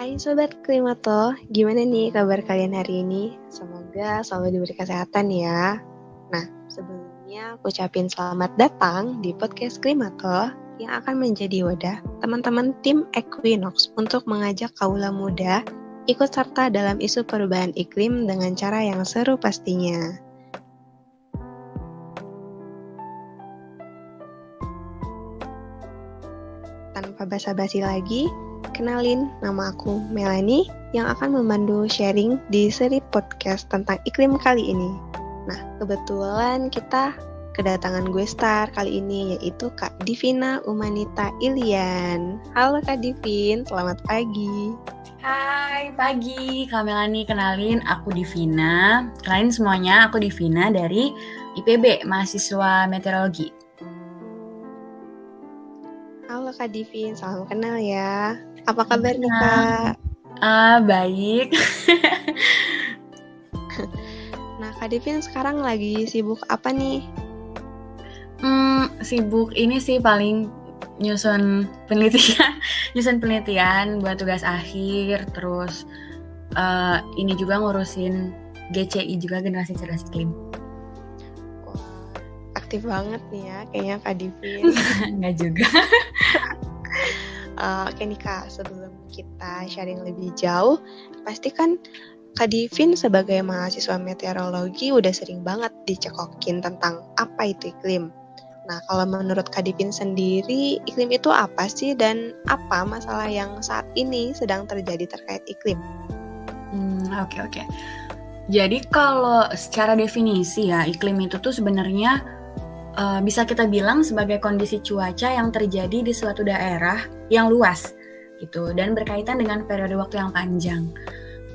Hai Sobat Klimato, gimana nih kabar kalian hari ini? Semoga selalu diberi kesehatan ya. Nah, sebelumnya aku ucapin selamat datang di podcast Klimato yang akan menjadi wadah teman-teman tim Equinox untuk mengajak kaula muda ikut serta dalam isu perubahan iklim dengan cara yang seru pastinya. Tanpa basa-basi lagi, kenalin, nama aku Melanie yang akan memandu sharing di seri podcast tentang iklim kali ini. Nah, kebetulan kita kedatangan gue star kali ini, yaitu Kak Divina Umanita Ilian. Halo Kak Divin, selamat pagi. Hai, pagi Kak Melanie, kenalin aku Divina. Kenalin semuanya, aku Divina dari IPB, mahasiswa meteorologi. Halo Kak Divin, salam kenal ya. Apa kabar nih Kak? Baik. Nah Kak Divin sekarang lagi sibuk apa nih? Sibuk ini sih paling nyusun penelitian buat tugas akhir, terus ini juga ngurusin GCI juga, Generasi Cerdas Iklim. Wah, aktif banget nih ya kayaknya Kak Divin. Enggak juga. Oke nih Kak, sebelum kita sharing lebih jauh, pasti kan Kak Divin sebagai mahasiswa meteorologi udah sering banget dicekokin tentang apa itu iklim. Nah, kalau menurut Kak Divin sendiri, iklim itu apa sih dan apa masalah yang saat ini sedang terjadi terkait iklim? Oke. Jadi kalau secara definisi ya, iklim itu tuh sebenarnya bisa kita bilang sebagai kondisi cuaca yang terjadi di suatu daerah yang luas gitu dan berkaitan dengan periode waktu yang panjang.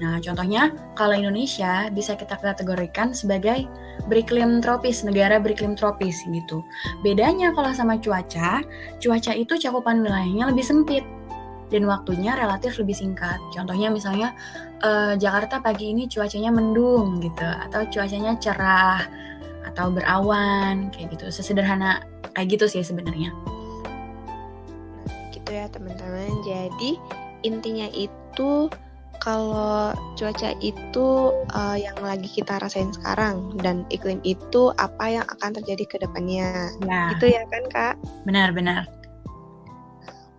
Nah, contohnya kalau Indonesia bisa kita kategorikan sebagai beriklim tropis, negara beriklim tropis gitu. Bedanya kalau sama cuaca itu cakupan wilayahnya lebih sempit dan waktunya relatif lebih singkat. Contohnya misalnya Jakarta pagi ini cuacanya mendung gitu, atau cuacanya cerah atau berawan kayak gitu. Sesederhana kayak gitu sih sebenarnya. Gitu ya teman-teman. Jadi intinya itu kalau cuaca itu yang lagi kita rasain sekarang dan iklim itu apa yang akan terjadi ke depannya. Ya. Gitu ya kan Kak? Benar.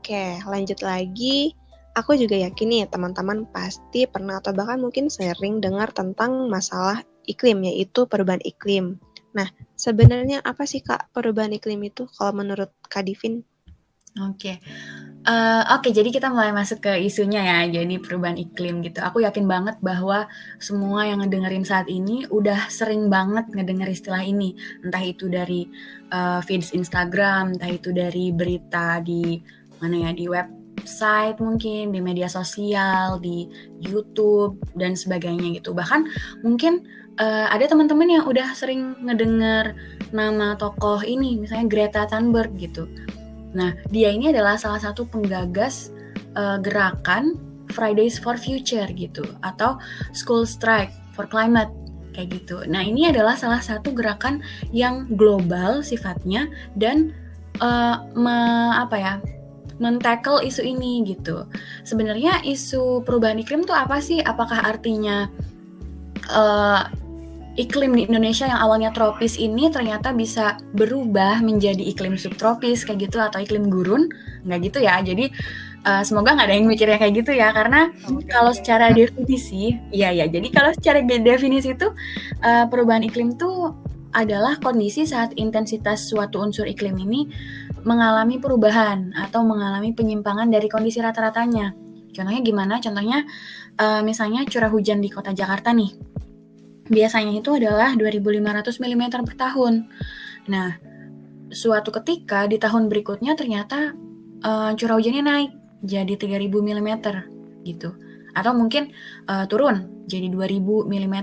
Oke, lanjut lagi. Aku juga yakin nih teman-teman pasti pernah atau bahkan mungkin sering dengar tentang masalah iklim, yaitu perubahan iklim. Nah, sebenarnya apa sih Kak perubahan iklim itu kalau menurut Kak Divin? Oke, jadi kita mulai masuk ke isunya ya, jadi perubahan iklim gitu. Aku yakin banget bahwa semua yang ngedengerin saat ini udah sering banget ngedenger istilah ini. Entah itu dari feeds Instagram, entah itu dari berita di mana ya, di website mungkin, di media sosial, di YouTube, dan sebagainya gitu. Bahkan mungkin ada teman-teman yang udah sering ngedenger nama tokoh ini, misalnya Greta Thunberg gitu. Nah, dia ini adalah salah satu penggagas gerakan Fridays for Future gitu, atau School Strike for Climate kayak gitu. Nah, ini adalah salah satu gerakan yang global sifatnya dan men-tackle isu ini gitu. Sebenarnya isu perubahan iklim tuh apa sih? Apakah artinya iklim di Indonesia yang awalnya tropis ini ternyata bisa berubah menjadi iklim subtropis kayak gitu, atau iklim gurun? Nggak gitu ya. Jadi semoga nggak ada yang mikirnya kayak gitu ya, karena kalau secara definisi, jadi kalau secara definisi itu perubahan iklim itu adalah kondisi saat intensitas suatu unsur iklim ini mengalami perubahan atau mengalami penyimpangan dari kondisi rata-ratanya. Contohnya gimana? Contohnya misalnya curah hujan di kota Jakarta nih. Biasanya itu adalah 2.500 mm per tahun. Nah, suatu ketika di tahun berikutnya ternyata curah hujannya naik jadi 3.000 mm gitu. Atau mungkin turun jadi 2.000 mm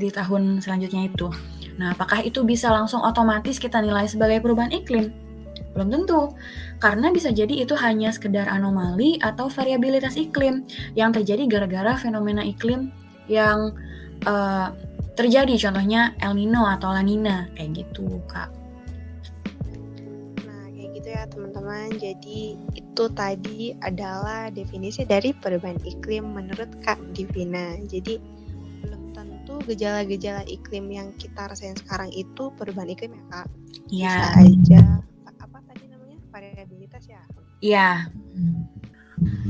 di tahun selanjutnya itu. Nah, apakah itu bisa langsung otomatis kita nilai sebagai perubahan iklim? Belum tentu, karena bisa jadi itu hanya sekedar anomali atau variabilitas iklim yang terjadi gara-gara fenomena iklim yang terjadi, contohnya El Nino atau La Nina kayak gitu, Kak. Nah, kayak gitu gitu ya teman-teman. Jadi itu tadi adalah definisi dari perubahan iklim menurut Kak Divina. Jadi belum tentu gejala-gejala iklim yang kita rasain sekarang itu perubahan iklim ya Kak. Iya. Bisa aja apa tadi namanya, variabilitas ya. Iya.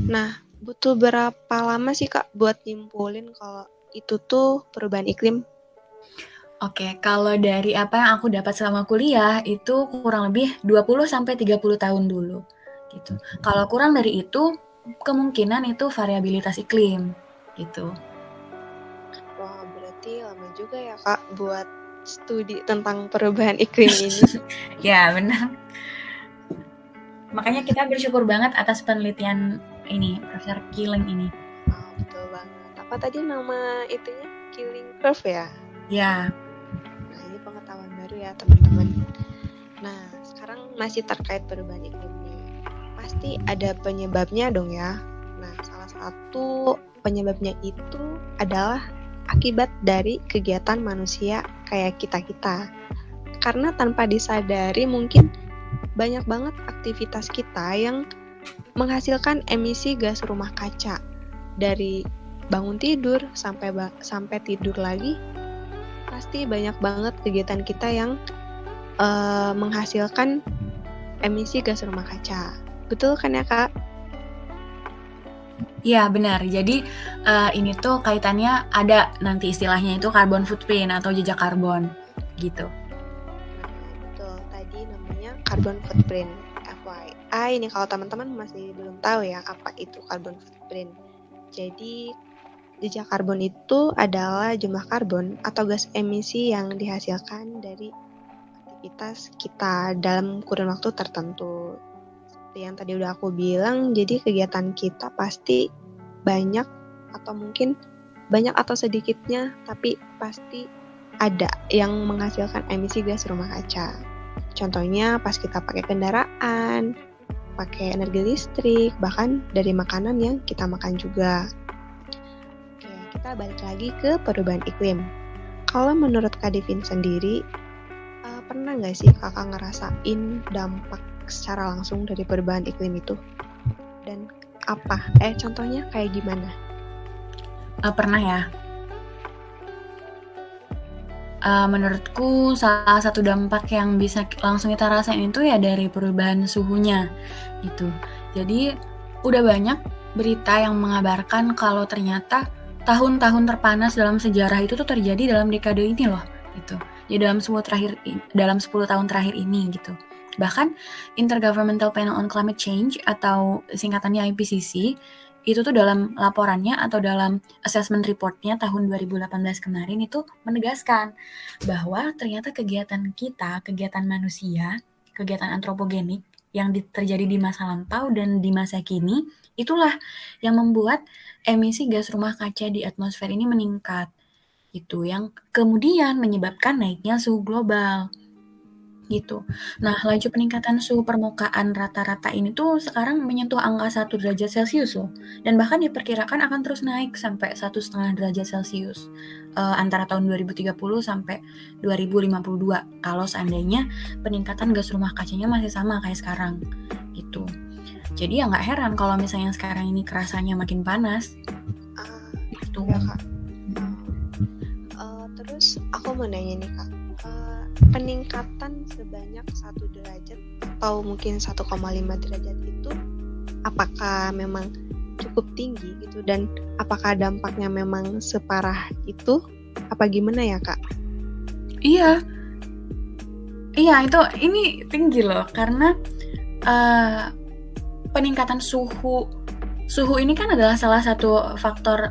Nah, butuh berapa lama sih Kak buat nyimpulin kalau itu tuh perubahan iklim? Oke, kalau dari apa yang aku dapat selama kuliah itu kurang lebih 20-30 tahun dulu gitu. Kalau kurang dari itu, kemungkinan itu variabilitas iklim gitu. Wah, berarti lama juga ya Kak buat studi tentang perubahan iklim ini. Ya, benar. Makanya kita bersyukur banget atas penelitian ini, Profesor Killing ini. Oh, betul banget. Apa tadi nama itunya? Killing curve ya? Ya. Nah, ini pengetahuan baru ya teman-teman. Nah, sekarang masih terkait perubahan iklim nih. Pasti ada penyebabnya dong ya. Nah, salah satu penyebabnya itu adalah akibat dari kegiatan manusia kayak kita-kita. Karena tanpa disadari mungkin banyak banget aktivitas kita yang menghasilkan emisi gas rumah kaca. Dari bangun tidur sampai tidur lagi, pasti banyak banget kegiatan kita yang menghasilkan emisi gas rumah kaca. Betul kan ya Kak? Iya benar, jadi ini tuh kaitannya ada nanti istilahnya itu carbon footprint atau jejak karbon gitu. Betul, tadi namanya carbon footprint. FYI, ini kalau teman-teman masih belum tahu ya apa itu carbon footprint. Jadi jejak karbon itu adalah jumlah karbon atau gas emisi yang dihasilkan dari aktivitas kita dalam kurun waktu tertentu. Seperti yang tadi udah aku bilang, jadi kegiatan kita pasti banyak atau mungkin banyak atau sedikitnya, tapi pasti ada yang menghasilkan emisi gas rumah kaca. Contohnya pas kita pakai kendaraan, pakai energi listrik, bahkan dari makanan yang kita makan juga. Oke, kita balik lagi ke perubahan iklim. Kalau menurut Kak Divin sendiri, pernah nggak sih kakak ngerasain dampak secara langsung dari perubahan iklim itu? Dan apa? Contohnya kayak gimana? Pernah ya. Menurutku salah satu dampak yang bisa langsung kita rasain itu ya dari perubahan suhunya gitu. Jadi udah banyak berita yang mengabarkan kalau ternyata tahun-tahun terpanas dalam sejarah itu tuh terjadi dalam dekade ini loh gitu. Ya dalam 10 tahun terakhir ini gitu. Bahkan Intergovernmental Panel on Climate Change atau singkatannya IPCC itu tuh dalam laporannya atau dalam assessment reportnya tahun 2018 kemarin itu menegaskan bahwa ternyata kegiatan manusia, kegiatan antropogenik yang terjadi di masa lampau dan di masa kini, itulah yang membuat emisi gas rumah kaca di atmosfer ini meningkat. Itu yang kemudian menyebabkan naiknya suhu global. Gitu. Nah, laju peningkatan suhu permukaan rata-rata ini tuh sekarang menyentuh angka 1 derajat Celcius loh. Dan bahkan diperkirakan akan terus naik sampai 1,5 derajat Celcius antara tahun 2030 sampai 2052 kalau seandainya peningkatan gas rumah kacanya masih sama kayak sekarang gitu. Jadi ya nggak heran kalau misalnya sekarang ini kerasanya makin panas. Gitu. Ya, Kak. Terus aku mau nanya nih Kak, peningkatan sebanyak 1 derajat atau mungkin 1,5 derajat itu apakah memang cukup tinggi gitu, dan apakah dampaknya memang separah itu apa gimana ya Kak? Iya itu ini tinggi loh karena peningkatan suhu ini kan adalah salah satu faktor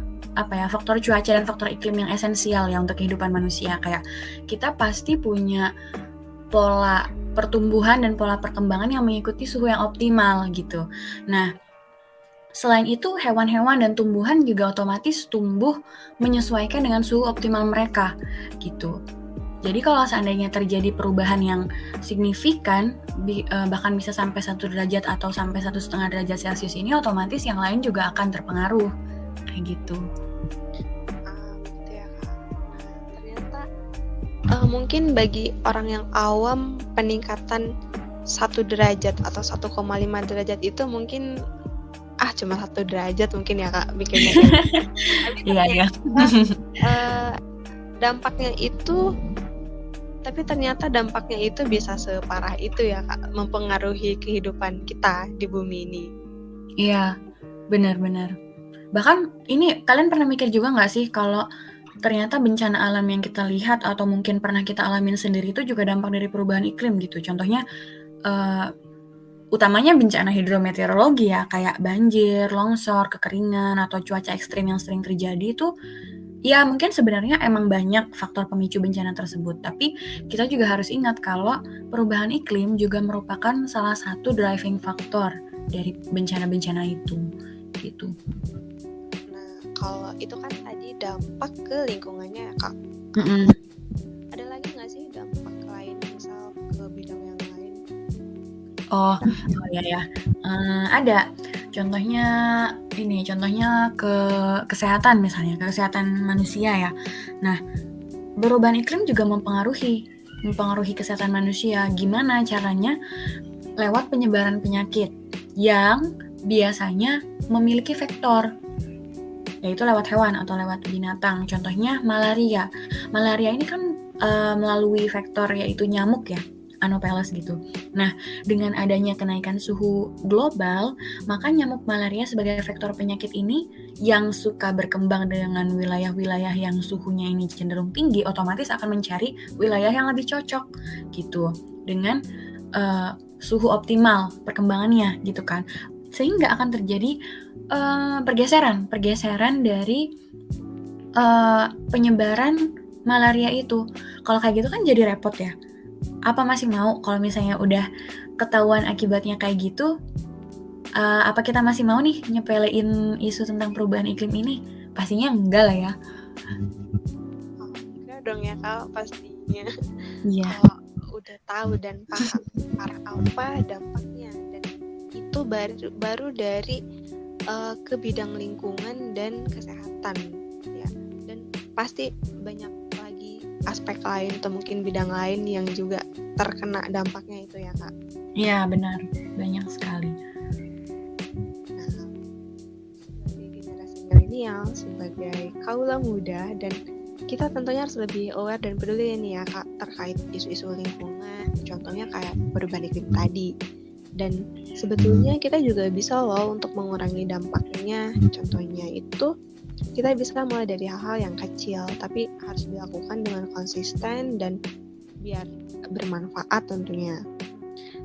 cuaca dan faktor iklim yang esensial ya untuk kehidupan manusia. Kayak kita pasti punya pola pertumbuhan dan pola perkembangan yang mengikuti suhu yang optimal gitu. Nah, selain itu hewan-hewan dan tumbuhan juga otomatis tumbuh menyesuaikan dengan suhu optimal mereka gitu. Jadi kalau seandainya terjadi perubahan yang signifikan, bahkan bisa sampai 1 derajat atau sampai 1,5 derajat Celcius ini, otomatis yang lain juga akan terpengaruh kayak gitu. Gitu ya Kak. Nah, ternyata mungkin bagi orang yang awam peningkatan 1 derajat atau 1,5 derajat itu mungkin cuma 1 derajat mungkin ya Kak bikinnya kayak gitu. Tapi Iya. ternyata dampaknya itu bisa separah itu ya Kak, mempengaruhi kehidupan kita di bumi ini. Iya, benar-benar. Bahkan ini kalian pernah mikir juga nggak sih kalau ternyata bencana alam yang kita lihat atau mungkin pernah kita alamin sendiri itu juga dampak dari perubahan iklim gitu. Contohnya utamanya bencana hidrometeorologi ya, kayak banjir, longsor, kekeringan, atau cuaca ekstrim yang sering terjadi itu ya mungkin sebenarnya emang banyak faktor pemicu bencana tersebut, tapi kita juga harus ingat kalau perubahan iklim juga merupakan salah satu driving factor dari bencana-bencana itu gitu. Nah, kalau itu kan tadi dampak ke lingkungannya ya Kak. Ada lagi nggak sih dampak lain misal ke bidang yang lain? Oh ya. Ada. Contohnya ke kesehatan misalnya, ke kesehatan manusia ya. Nah, perubahan iklim juga mempengaruhi kesehatan manusia. Gimana caranya? Lewat penyebaran penyakit yang biasanya memiliki vektor, yaitu lewat hewan atau lewat binatang. Contohnya malaria. Malaria ini kan melalui vektor yaitu nyamuk ya, Anopheles gitu. Nah, dengan adanya kenaikan suhu global, maka nyamuk malaria sebagai vektor penyakit ini yang suka berkembang dengan wilayah-wilayah yang suhunya ini cenderung tinggi, otomatis akan mencari wilayah yang lebih cocok gitu dengan suhu optimal perkembangannya gitu kan. Sehingga akan terjadi pergeseran dari penyebaran malaria itu. Kalau kayak gitu kan jadi repot ya. Apa masih mau kalau misalnya udah ketahuan akibatnya kayak gitu? Apa kita masih mau nih nyepelein isu tentang perubahan iklim ini? Pastinya enggak lah ya. Enggak dong ya Kak, pastinya. Iya. Kalau udah tahu dan paham apa dampaknya, dan itu baru dari ke bidang lingkungan dan kesehatan ya. Dan pasti banyak aspek lain atau mungkin bidang lain yang juga terkena dampaknya itu ya Kak. Iya benar, banyak sekali. Nah, sebagai generasi milenial, sebagai kaula muda, dan kita tentunya harus lebih aware dan peduli nih ya Kak terkait isu-isu lingkungan, contohnya kayak perubahan iklim tadi. Dan sebetulnya kita juga bisa loh untuk mengurangi dampaknya. Contohnya itu kita bisa mulai dari hal-hal yang kecil, tapi harus dilakukan dengan konsisten dan biar bermanfaat tentunya.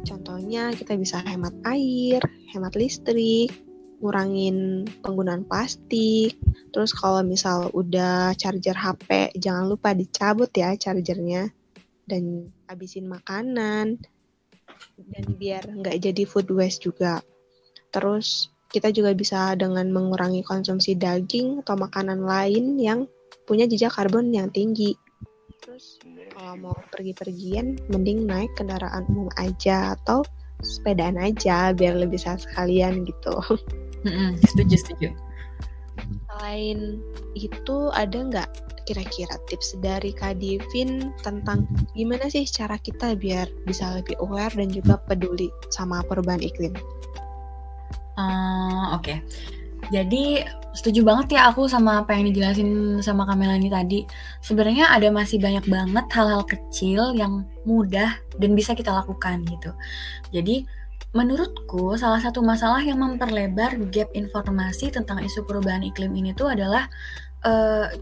Contohnya kita bisa hemat air, hemat listrik, ngurangin penggunaan plastik. Terus kalau misal udah charger HP, jangan lupa dicabut ya chargernya, dan habisin makanan, dan biar nggak jadi food waste juga. Terus kita juga bisa dengan mengurangi konsumsi daging atau makanan lain yang punya jejak karbon yang tinggi. Terus kalau mau pergi-pergian, mending naik kendaraan umum aja atau sepedaan aja biar lebih sehat sekalian gitu. Setuju. Selain itu, ada nggak kira-kira tips dari Kak Divin tentang gimana sih cara kita biar bisa lebih aware dan juga peduli sama perubahan iklim? Oke. Jadi setuju banget ya aku sama apa yang dijelasin sama Kak Melani tadi. Sebenarnya ada masih banyak banget hal-hal kecil yang mudah dan bisa kita lakukan gitu. Jadi menurutku salah satu masalah yang memperlebar gap informasi tentang isu perubahan iklim ini tuh adalah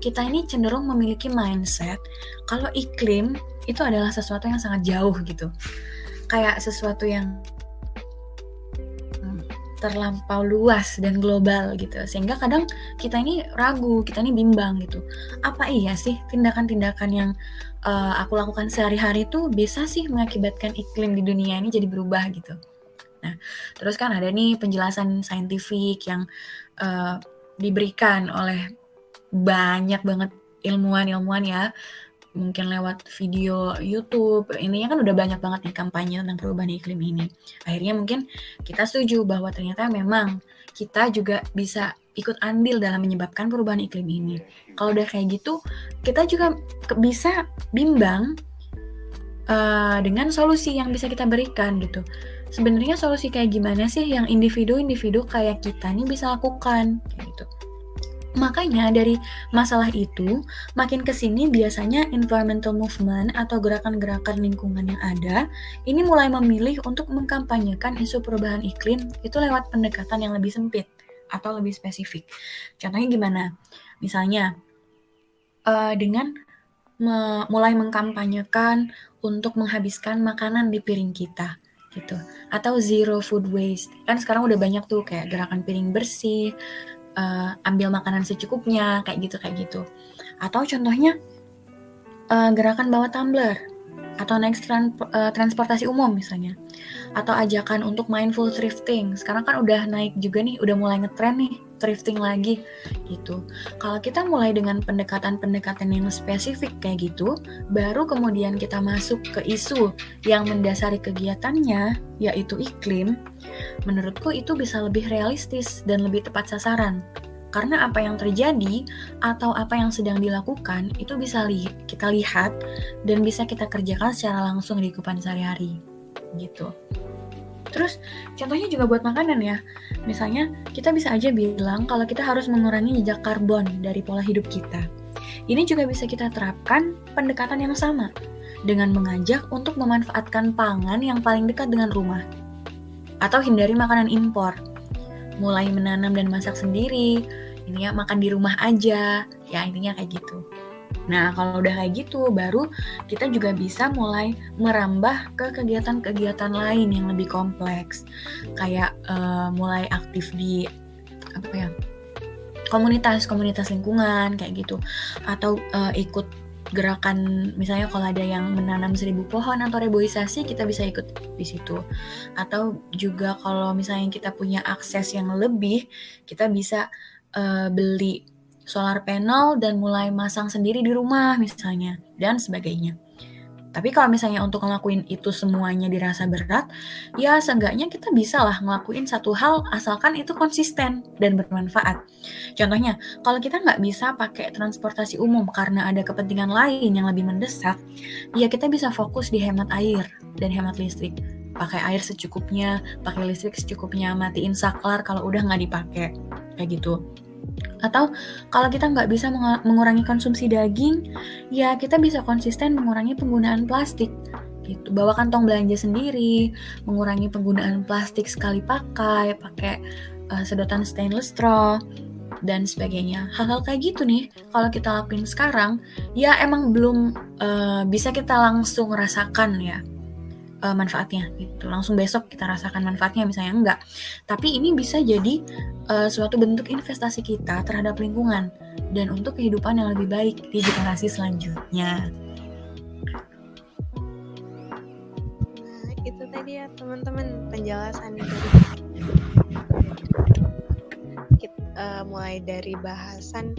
kita ini cenderung memiliki mindset kalau iklim itu adalah sesuatu yang sangat jauh gitu. Kayak sesuatu yang terlampau luas dan global gitu, sehingga kadang kita ini ragu, kita ini bimbang gitu, apa iya sih tindakan-tindakan yang aku lakukan sehari-hari itu bisa sih mengakibatkan iklim di dunia ini jadi berubah gitu. Nah, terus kan ada nih penjelasan saintifik yang diberikan oleh banyak banget ilmuwan ya, mungkin lewat video YouTube. Ininya kan udah banyak banget nih kampanye tentang perubahan iklim ini. Akhirnya mungkin kita setuju bahwa ternyata memang kita juga bisa ikut andil dalam menyebabkan perubahan iklim ini. Kalau udah kayak gitu, kita juga bisa bimbang dengan solusi yang bisa kita berikan gitu. Sebenarnya solusi kayak gimana sih yang individu-individu kayak kita nih bisa lakukan kayak gitu. Makanya dari masalah itu, makin kesini biasanya environmental movement atau gerakan-gerakan lingkungan yang ada, ini mulai memilih untuk mengkampanyekan isu perubahan iklim itu lewat pendekatan yang lebih sempit atau lebih spesifik. Contohnya gimana? Misalnya, dengan mulai mengkampanyekan untuk menghabiskan makanan di piring kita gitu, atau zero food waste. Kan sekarang udah banyak tuh kayak gerakan piring bersih, ambil makanan secukupnya, kayak gitu. Atau contohnya gerakan bawa tumbler atau naik transportasi umum misalnya, atau ajakan untuk mindful thrifting. Sekarang kan udah naik juga nih, udah mulai ngetren nih thrifting lagi gitu. Kalau kita mulai dengan pendekatan-pendekatan yang spesifik kayak gitu, baru kemudian kita masuk ke isu yang mendasari kegiatannya, yaitu iklim, menurutku itu bisa lebih realistis dan lebih tepat sasaran. Karena apa yang terjadi atau apa yang sedang dilakukan itu bisa kita lihat dan bisa kita kerjakan secara langsung di kehidupan sehari-hari gitu. Terus contohnya juga buat makanan ya. Misalnya kita bisa aja bilang kalau kita harus mengurangi jejak karbon dari pola hidup kita. Ini juga bisa kita terapkan pendekatan yang sama dengan mengajak untuk memanfaatkan pangan yang paling dekat dengan rumah. Atau hindari makanan impor. Mulai menanam dan masak sendiri, ini ya makan di rumah aja, ya intinya kayak gitu. Nah, kalau udah kayak gitu, baru kita juga bisa mulai merambah ke kegiatan-kegiatan lain yang lebih kompleks. Kayak mulai aktif di komunitas lingkungan kayak gitu. Atau ikut gerakan, misalnya kalau ada yang menanam 1000 pohon atau reboisasi, kita bisa ikut di situ. Atau juga kalau misalnya kita punya akses yang lebih, kita bisa beli solar panel dan mulai masang sendiri di rumah misalnya, dan sebagainya. Tapi kalau misalnya untuk ngelakuin itu semuanya dirasa berat, ya seenggaknya kita bisa lah ngelakuin satu hal asalkan itu konsisten dan bermanfaat. Contohnya, kalau kita nggak bisa pakai transportasi umum karena ada kepentingan lain yang lebih mendesak, ya kita bisa fokus di hemat air dan hemat listrik. Pakai air secukupnya, pakai listrik secukupnya, matiin saklar kalau udah nggak dipakai, kayak gitu. Atau kalau kita nggak bisa mengurangi konsumsi daging, ya kita bisa konsisten mengurangi penggunaan plastik. Gitu. Bawa kantong belanja sendiri, mengurangi penggunaan plastik sekali pakai sedotan stainless straw, dan sebagainya. Hal-hal kayak gitu nih, kalau kita lakuin sekarang, ya emang belum bisa kita langsung rasakan ya manfaatnya gitu. Langsung besok kita rasakan manfaatnya misalnya, enggak. Tapi ini bisa jadi suatu bentuk investasi kita terhadap lingkungan dan untuk kehidupan yang lebih baik di generasi selanjutnya. Nah, itu tadi ya teman-teman penjelasan dari mulai dari bahasan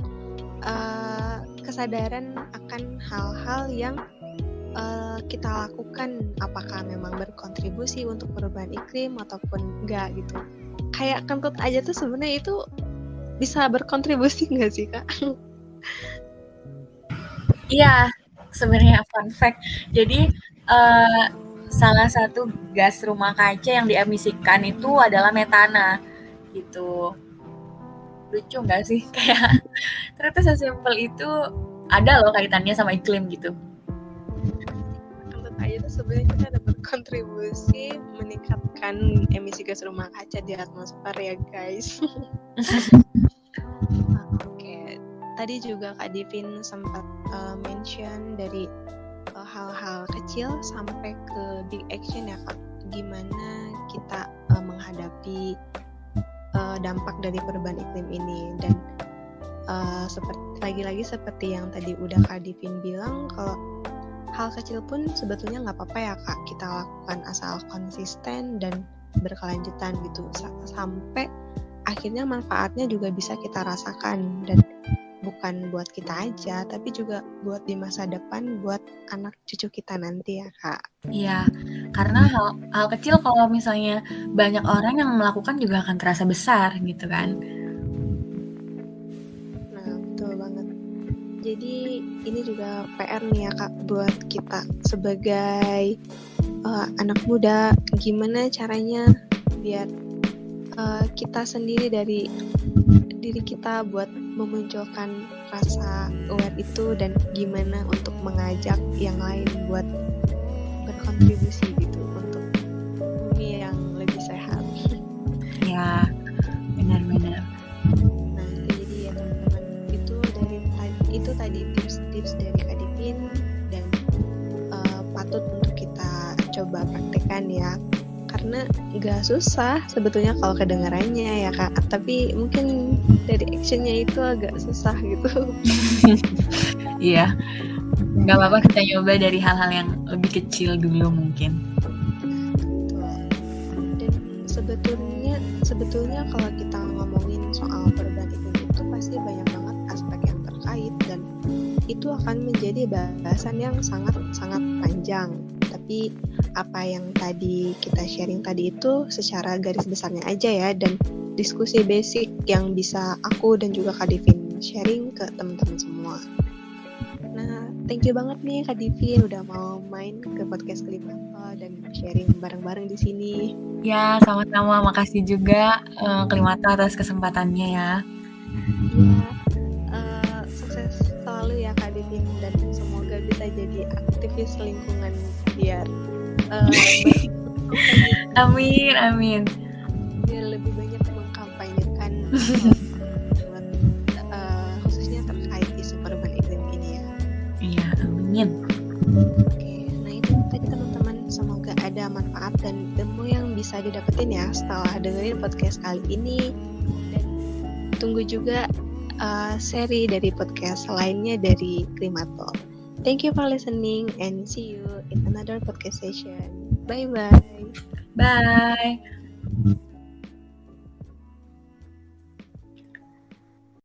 kesadaran akan hal-hal yang kita lakukan, apakah memang berkontribusi untuk perubahan iklim ataupun enggak gitu. Kayak kentut aja tuh sebenarnya itu bisa berkontribusi nggak sih Kak? Iya, sebenarnya fun fact. Jadi salah satu gas rumah kaca yang diemisikan itu adalah metana gitu. Lucu nggak sih? Kayak ternyata sesimpel itu ada loh kaitannya sama iklim gitu. Aja tuh sebenarnya kita ada berkontribusi meningkatkan emisi gas rumah kaca di atmosfer ya guys. Oke, tadi juga Kak Divin sempat mention dari hal-hal kecil sampai ke big action ya Kak. Gimana kita menghadapi dampak dari perubahan iklim ini, dan seperti yang tadi udah Kak Divin bilang, kalau hal kecil pun sebetulnya nggak apa-apa ya Kak, kita lakukan asal konsisten dan berkelanjutan gitu, sampai akhirnya manfaatnya juga bisa kita rasakan, dan bukan buat kita aja, tapi juga buat di masa depan, buat anak cucu kita nanti ya Kak. Iya, karena hal kecil kalau misalnya banyak orang yang melakukan juga akan terasa besar gitu kan. Nah, betul banget. Jadi ini juga PR nih ya Kak buat kita sebagai anak muda, gimana caranya biar kita sendiri dari diri kita buat memunculkan rasa aware itu, dan gimana untuk mengajak yang lain buat berkontribusi gitu untuk bumi yang lebih sehat. Ya, benar-benar. Nah, jadi ya teman-teman, itu tadi tips-tips dari Kak Divin, dan patut untuk kita coba praktekkan ya. Karena nggak susah sebetulnya kalau kedengarannya ya Kak, tapi mungkin dari actionnya itu agak susah gitu. Iya, nggak apa-apa kita nyoba dari hal-hal yang lebih kecil dulu mungkin. Dan sebetulnya kalau kita ngomongin soal perubahan iklim itu pasti banyak banget aspek yang terkait, dan itu akan menjadi bahasan yang sangat panjang. Tapi apa yang tadi kita sharing tadi itu secara garis besarnya aja ya, dan diskusi basic yang bisa aku dan juga Kak Divin sharing ke teman-teman semua. Nah, thank you banget nih Kak Divin udah mau main ke podcast Klimato dan sharing bareng-bareng di sini. Ya, sama-sama. Makasih juga Klimato atas kesempatannya ya. Sukses selalu ya Kak Divin, dan semoga bisa jadi aktivis lingkungan biar Amin. Biar lebih banyak mengkampanyekan khususnya terkait isu perubahan iklim ini ya. Iya, amin. Oke, nah itu tadi teman-teman, semoga ada manfaat dan ilmu yang bisa didapetin ya setelah dengerin podcast kali ini, dan tunggu juga seri dari podcast lainnya dari Klimato. Thank you for listening and see you in another podcast session. Bye-bye. Bye.